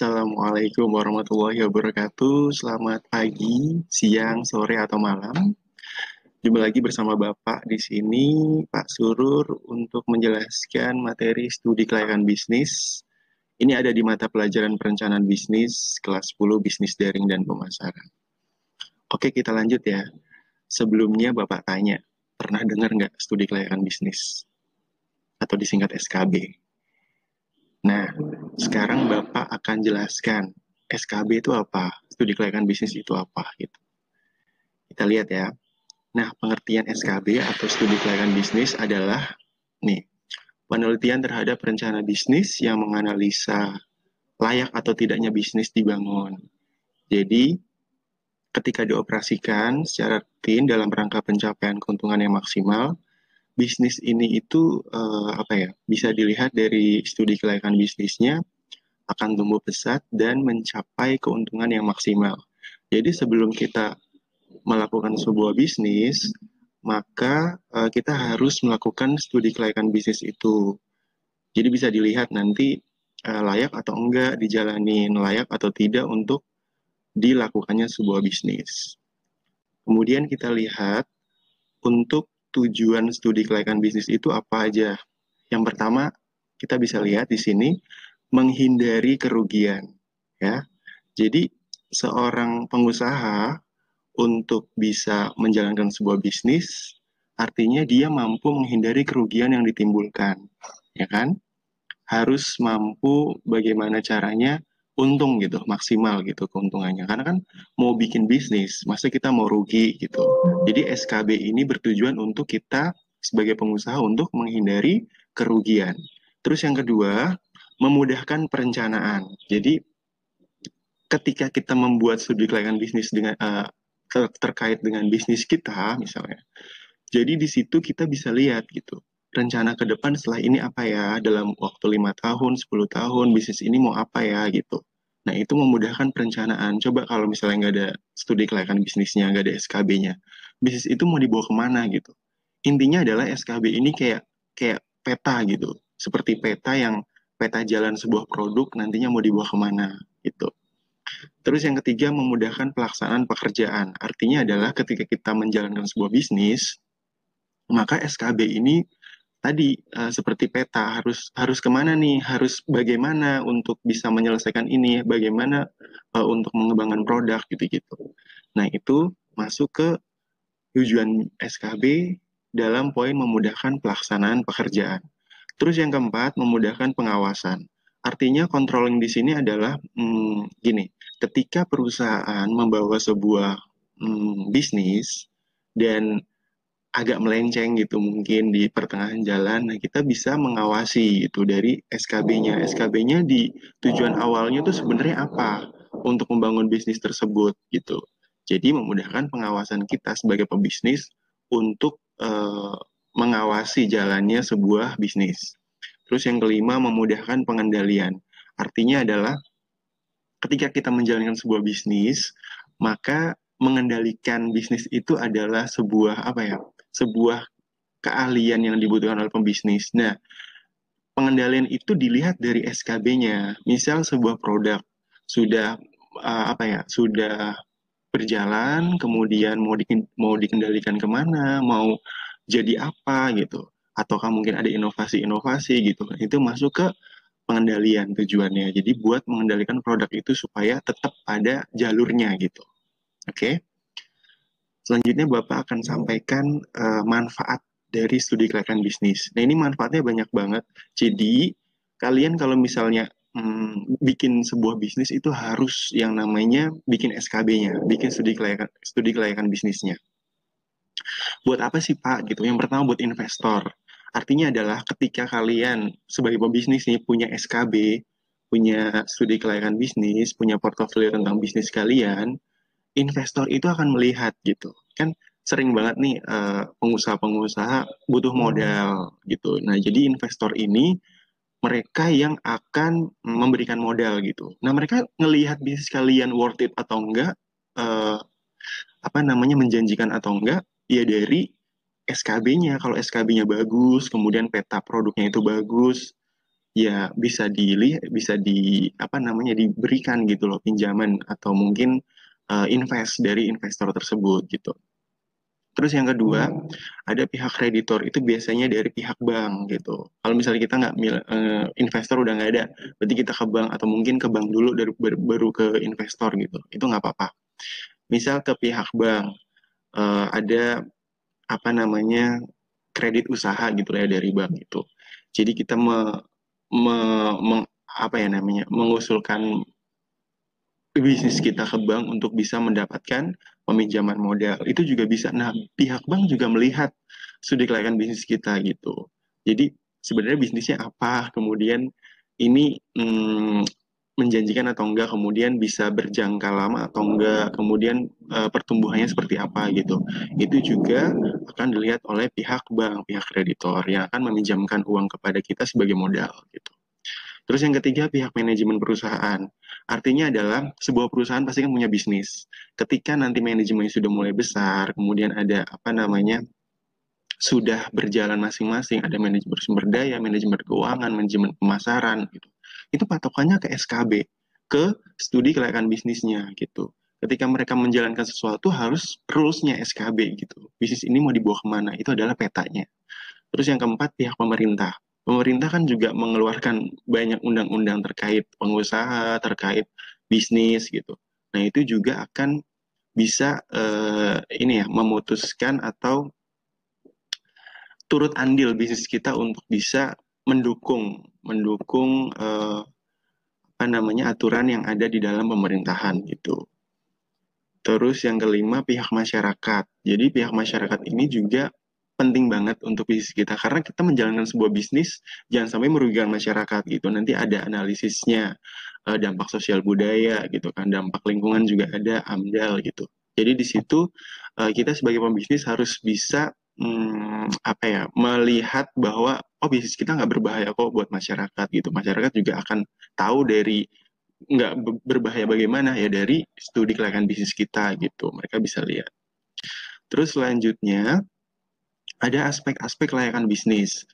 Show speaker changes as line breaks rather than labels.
Assalamualaikum warahmatullahi wabarakatuh. Selamat pagi, siang, sore, atau malam. Jumpa lagi bersama Bapak di sini, Pak Surur, untuk menjelaskan materi studi kelayakan bisnis. Ini ada di mata pelajaran perencanaan bisnis, kelas 10, bisnis daring dan pemasaran. Oke, kita lanjut ya. Sebelumnya Bapak tanya, pernah dengar nggak studi kelayakan bisnis? Atau disingkat SKB? Nah, sekarang Bapak akan jelaskan SKB itu apa, studi kelayakan bisnis itu apa gitu. Kita lihat ya. Nah, pengertian SKB atau studi kelayakan bisnis adalah nih, penelitian terhadap rencana bisnis yang menganalisa layak atau tidaknya bisnis dibangun. Jadi, ketika dioperasikan secara rutin dalam rangka pencapaian keuntungan yang maksimal, bisnis ini itu bisa dilihat dari studi kelayakan bisnisnya akan tumbuh pesat dan mencapai keuntungan yang maksimal. Jadi sebelum kita melakukan sebuah bisnis, maka kita harus melakukan studi kelayakan bisnis itu. Jadi bisa dilihat nanti layak atau enggak dijalanin, layak atau tidak untuk dilakukannya sebuah bisnis. Kemudian kita lihat untuk tujuan studi kelayakan bisnis itu apa aja. Yang pertama, kita bisa lihat di sini menghindari kerugian, ya. Jadi seorang pengusaha untuk bisa menjalankan sebuah bisnis, artinya dia mampu menghindari kerugian yang ditimbulkan, ya kan? Harus mampu bagaimana caranya untung gitu, maksimal gitu keuntungannya. Karena kan mau bikin bisnis, masa kita mau rugi gitu. Jadi SKB ini bertujuan untuk kita sebagai pengusaha untuk menghindari kerugian. Terus yang kedua, memudahkan perencanaan. Jadi ketika kita membuat studi kelayakan bisnis dengan terkait dengan bisnis kita misalnya. Jadi di situ kita bisa lihat gitu. Rencana ke depan setelah ini apa ya, dalam waktu 5 tahun, 10 tahun, bisnis ini mau apa ya gitu. Nah itu memudahkan perencanaan. Coba kalau misalnya nggak ada studi kelayakan bisnisnya, nggak ada SKB-nya, bisnis itu mau dibawa kemana gitu. Intinya adalah SKB ini kayak kayak peta gitu. Seperti peta jalan sebuah produk nantinya mau dibawa kemana gitu. Terus yang ketiga, memudahkan pelaksanaan pekerjaan. Artinya adalah ketika kita menjalankan sebuah bisnis, maka SKB ini tadi seperti peta harus harus kemana nih, harus bagaimana untuk bisa menyelesaikan ini, bagaimana untuk mengembangkan produk gitu-gitu. Nah itu masuk ke tujuan SKB dalam poin memudahkan pelaksanaan pekerjaan. Terus yang keempat, memudahkan pengawasan. Artinya controlling di sini adalah gini, ketika perusahaan membawa sebuah bisnis dan agak melenceng gitu mungkin di pertengahan jalan, nah kita bisa mengawasi itu dari SKB-nya. SKB-nya di tujuan awalnya itu sebenarnya apa untuk membangun bisnis tersebut gitu. Jadi memudahkan pengawasan kita sebagai pebisnis untuk mengawasi jalannya sebuah bisnis. Terus yang kelima, memudahkan pengendalian. Artinya adalah ketika kita menjalankan sebuah bisnis, maka mengendalikan bisnis itu adalah sebuah apa ya? Sebuah keahlian yang dibutuhkan oleh pembisnis. Nah, pengendalian itu dilihat dari SKB-nya. Misal sebuah produk sudah sudah berjalan, kemudian mau dikendalikan kemana, mau jadi apa gitu, ataukah mungkin ada inovasi-inovasi gitu. Itu masuk ke pengendalian tujuannya. Jadi buat mengendalikan produk itu supaya tetap pada jalurnya gitu. Oke. Selanjutnya Bapak akan sampaikan manfaat dari studi kelayakan bisnis. Nah ini manfaatnya banyak banget. Jadi kalian kalau misalnya bikin sebuah bisnis itu harus yang namanya bikin SKB-nya, bikin studi kelayakan bisnisnya. Buat apa sih Pak gitu? Yang pertama buat investor. Artinya adalah ketika kalian sebagai pebisnis nih punya SKB, punya studi kelayakan bisnis, punya portofolio tentang bisnis kalian, investor itu akan melihat gitu. Kan sering banget nih pengusaha-pengusaha butuh modal gitu. Nah, jadi investor ini mereka yang akan memberikan modal gitu. Nah, mereka ngelihat bisnis kalian worth it atau enggak, eh, menjanjikan atau enggak, ya dari SKB-nya. Kalau SKB-nya bagus, kemudian peta produknya itu bagus, ya bisa di apa namanya diberikan gitu loh pinjaman atau mungkin invest dari investor tersebut gitu. Terus yang kedua, ada pihak kreditor itu biasanya dari pihak bank gitu. Kalau misalnya kita nggak investor udah nggak ada, berarti kita ke bank atau mungkin ke bank dulu dari baru ke investor gitu. Itu nggak apa-apa. Misal ke pihak bank ada apa namanya kredit usaha gitu ya dari bank itu. Jadi kita apa ya namanya mengusulkan bisnis kita ke bank untuk bisa mendapatkan peminjaman modal. Itu juga bisa. Nah, pihak bank juga melihat studi kelayakan bisnis kita gitu. Jadi sebenarnya bisnisnya apa, kemudian ini menjanjikan atau enggak, kemudian bisa berjangka lama atau enggak, kemudian pertumbuhannya seperti apa gitu. Itu juga akan dilihat oleh pihak bank, pihak kreditor yang akan meminjamkan uang kepada kita sebagai modal gitu. Terus yang ketiga, pihak manajemen perusahaan. Artinya adalah sebuah perusahaan pasti kan punya bisnis. Ketika nanti manajemennya sudah mulai besar, kemudian ada apa namanya, sudah berjalan masing-masing, ada manajemen sumber daya, manajemen keuangan, manajemen pemasaran, gitu. Itu patokannya ke SKB, ke studi kelayakan bisnisnya, gitu. Ketika mereka menjalankan sesuatu harus rules-nya SKB, gitu. Bisnis ini mau dibawa kemana, itu adalah petanya. Terus yang keempat, pihak pemerintah. Pemerintah kan juga mengeluarkan banyak undang-undang terkait pengusaha, terkait bisnis gitu. Nah, itu juga akan bisa ini ya memutuskan atau turut andil bisnis kita untuk bisa mendukung mendukung apa namanya aturan yang ada di dalam pemerintahan gitu. Terus yang kelima, pihak masyarakat. Jadi pihak masyarakat ini juga penting banget untuk bisnis kita karena kita menjalankan sebuah bisnis jangan sampai merugikan masyarakat gitu. Nanti ada analisisnya dampak sosial budaya gitu kan, dampak lingkungan juga ada AMDAL gitu. Jadi di situ kita sebagai pembisnis harus bisa apa ya melihat bahwa oh bisnis kita nggak berbahaya kok buat masyarakat gitu. Masyarakat juga akan tahu dari nggak berbahaya bagaimana ya dari studi kelayakan bisnis kita gitu. Mereka bisa lihat. Terus selanjutnya ada aspek-aspek kelayakan bisnis.